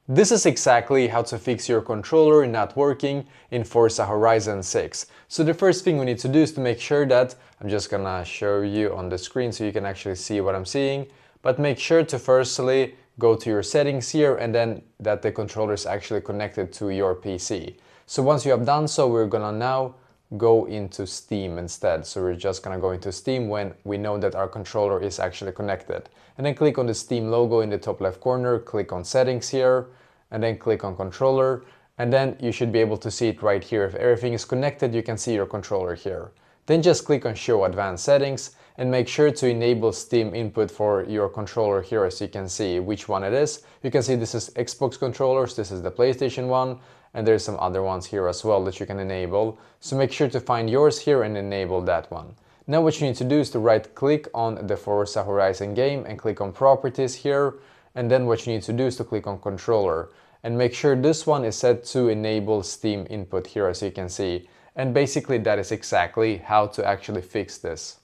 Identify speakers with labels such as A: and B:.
A: This is exactly how to fix your controller not working in Forza Horizon 6. So the first thing we need to do is to make sure that, I'm just gonna show you on the screen so you can actually see what I'm seeing, but make sure to firstly go to your settings here and then that the controller is actually connected to your PC. So once you have done so, we're gonna now go into Steam instead. So we're just gonna go into Steam when we know that our controller is actually connected. And then click on the Steam logo in the top left corner, click on settings here, and then click on controller. And then you should be able to see it right here. If everything is connected, you can see your controller here. Then just click on show advanced settings and make sure to enable Steam input for your controller here so you can see which one it is. You can see this is Xbox controllers, this is the PlayStation one, and there's some other ones here as well that you can enable. So make sure to find yours here and enable that one. Now what you need to do is to right click on the Forza Horizon game and click on properties here. And then what you need to do is to click on controller and make sure this one is set to enable Steam input here as you can see. And basically that is exactly how to actually fix this.